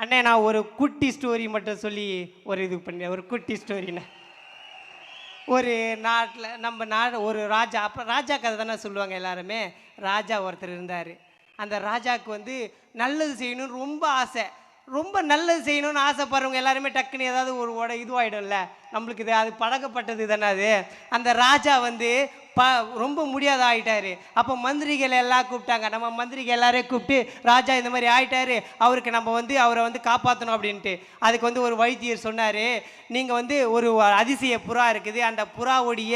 அண்ணே நான் ஒரு குட்டி ஸ்டோரி மட்டும் சொல்லி ஒரு இது பண்ணேன். ஒரு குட்டி ஸ்டோரிண்ணே. ஒரு நாட்டில் நம்ம நாடு ஒரு ராஜா, அப்போ ராஜா கதை தானே சொல்லுவாங்க எல்லாருமே. ராஜா ஒருத்தர் இருந்தார். அந்த ராஜாவுக்கு வந்து நல்லது செய்யணும்னு ரொம்ப ஆசை. ரொம்ப நல்லது செய்யணும்னு ஆசைப்படுறவங்க எல்லாருமே டக்குன்னு ஏதாவது ஒரு இதுவாகிடும்ல, நம்மளுக்கு இது அது பழக்கப்பட்டது தானே அது. அந்த ராஜா வந்து ரொம்ப முடியாத ஆகிட்டாரு. அப்போ மந்திரிகள் எல்லாம் கூப்பிட்டாங்க. நம்ம மந்திரிகள் எல்லாரையும் கூப்பிட்டு, ராஜா இந்த மாதிரி ஆகிட்டாரு, அவருக்கு நம்ம வந்து அவரை வந்து காப்பாற்றணும் அப்படின்ட்டு. அதுக்கு வந்து ஒரு வைத்தியர் சொன்னார், நீங்கள் வந்து ஒரு அதிசய புறா இருக்குது, அந்த புறாவுடைய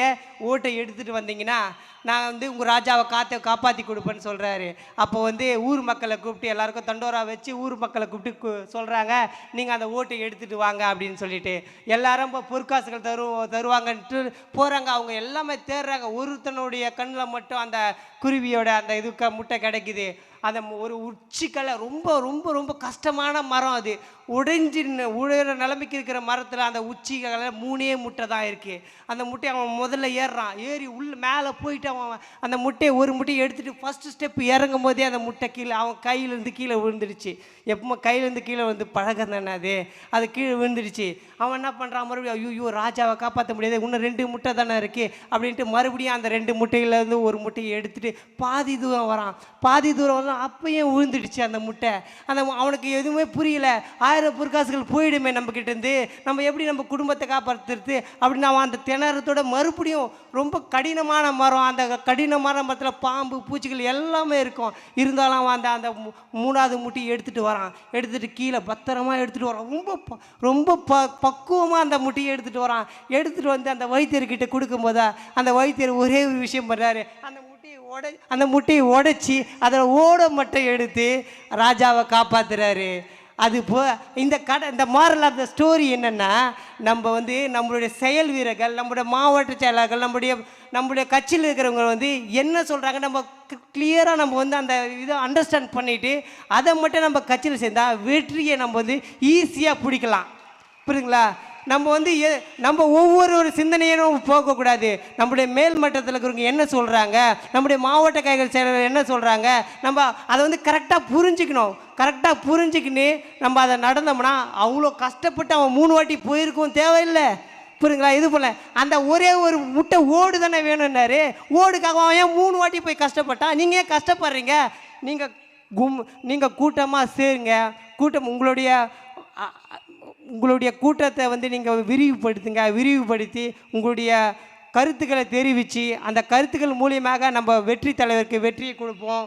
ஓட்டை எடுத்துகிட்டு வந்தீங்கன்னா நான் வந்து உங்கள் ராஜாவை காப்பாற்றி கொடுப்பேன்னு சொல்கிறாரு. அப்போ வந்து ஊர் மக்களை கூப்பிட்டு எல்லாருக்கும் தண்டோரா வச்சு ஊர் மக்களை கூப்பிட்டு சொல்கிறாங்க, நீங்கள் அந்த ஓட்டை எடுத்துகிட்டு வாங்க அப்படின்னு சொல்லிட்டு. எல்லாரும் இப்போ பொற்காசுகள் தருவாங்கன்ட்டு போகிறாங்க. அவங்க எல்லாமே தேடுறாங்க. ஒருத்தனுடைய கண்ணில் மட்டும் அந்த குருவியோட அந்த முட்டை கிடைக்குது. அந்த ஒரு உச்சிக்கலை ரொம்ப ரொம்ப ரொம்ப கஷ்டமான மரம். அது உழைற நிலைமைக்கு இருக்கிற மரத்தில் அந்த உச்சிக்கலை 3 முட்டை தான் இருக்குது. அந்த முட்டையை அவன் முதல்ல ஏறுறான். ஏறி மேலே போயிட்டு அவன் அந்த ஒரு முட்டையை எடுத்துகிட்டு ஃபஸ்ட்டு ஸ்டெப் இறங்கும் போதே அந்த முட்டை கீழே அவன் கையிலேருந்து கீழே விழுந்துடுச்சு. எப்போ கையிலேருந்து கீழே வந்து பழகம் தானே அது கீழே விழுந்துடுச்சு. அவன் என்ன பண்ணுறான், மறுபடியும் ஐயோ ராஜாவை காப்பாற்ற முடியாது, இன்னும் 2 முட்டை தானே இருக்குது அப்படின்ட்டு மறுபடியும் அந்த 2 முட்டையிலேருந்து ஒரு முட்டையை எடுத்துகிட்டு பாதி தூரம் வரான். பாதி தூரம் வந்து அப்பயும் விழுந்துடுச்சு அந்த முட்டை. அவனுக்கு எதுவுமே புரியல. 1000 பொற்காசுகள் போயிடுமே நம்மக்கிட்டேருந்து, நம்ம எப்படி நம்ம குடும்பத்தை காப்பாற்றுறது அப்படின்னு அவன் அந்த திணறத்தோட மறுபடியும் ரொம்ப கடினமான மரம். அந்த கடினமான மரத்தில் பாம்பு பூச்சிகள் எல்லாமே இருக்கும். இருந்தாலும் அவன் அந்த 3வது முட்டையை எடுத்துகிட்டு வரான். எடுத்துகிட்டு கீழே பத்திரமா எடுத்துகிட்டு வரான். ரொம்ப பக்குவமாக அந்த முட்டையை எடுத்துகிட்டு வரான். எடுத்துகிட்டு வந்து அந்த வைத்தியர்கிட்ட கொடுக்கும்போதா அந்த வைத்தியர் ஒரே ஒரு விஷயம் பண்ணுறாரு, அந்த முட்டையை உடைச்சி அதில் மட்டும் எடுத்து ராஜாவை காப்பாற்றுறாரு. அது இந்த மாரல் ஆஃப் த ஸ்டோரி என்னென்னா, நம்ம வந்து நம்மளுடைய செயல் வீரர்கள், நம்மளுடைய மாவட்ட செயலாளர்கள், நம்மளுடைய கட்சியில் இருக்கிறவங்க வந்து என்ன சொல்கிறாங்க நம்ம கிளியராக நம்ம வந்து அந்த இதை அண்டர்ஸ்டாண்ட் பண்ணிவிட்டு அதை மட்டும் நம்ம கட்சியில் சேர்ந்தால் வெற்றியை நம்ம வந்து ஈஸியாக பிடிக்கலாம். புரியுதுங்களா? நம்ம வந்து நம்ம ஒவ்வொரு சிந்தனையும் போகக்கூடாது. நம்முடைய மேல் மட்டத்தில் இருக்கிறவங்க என்ன சொல்கிறாங்க, நம்முடைய மாவட்ட கைகள் செயலர் என்ன சொல்கிறாங்க, நம்ம அதை வந்து கரெக்டாக புரிஞ்சுக்கணும். கரெக்டாக புரிஞ்சுக்கின்னு நம்ம அதை நடந்தோம்னா அவ்வளோ கஷ்டப்பட்டு அவன் 3 வாட்டி போயிருக்கும் தேவையில்லை. புரியுங்களா? இது போல் அந்த ஒரே ஒரு முட்டை ஓடு தானே வேணும்னாரு. ஓடுக்காக அவன் ஏன் 3 வாட்டி போய் கஷ்டப்பட்டான்? நீங்கள் ஏன் கஷ்டப்படுறீங்க? நீங்கள் கூட்டமாக சேருங்க. கூட்டம் உங்களுடைய கூட்டத்தை வந்து நீங்கள் விரிவுபடுத்தி உங்களுடைய கருத்துக்களை தெரிவித்து அந்த கருத்துக்கள் மூலியமாக நம்ம வெற்றி தலைவருக்கு வெற்றியை கொடுப்போம்.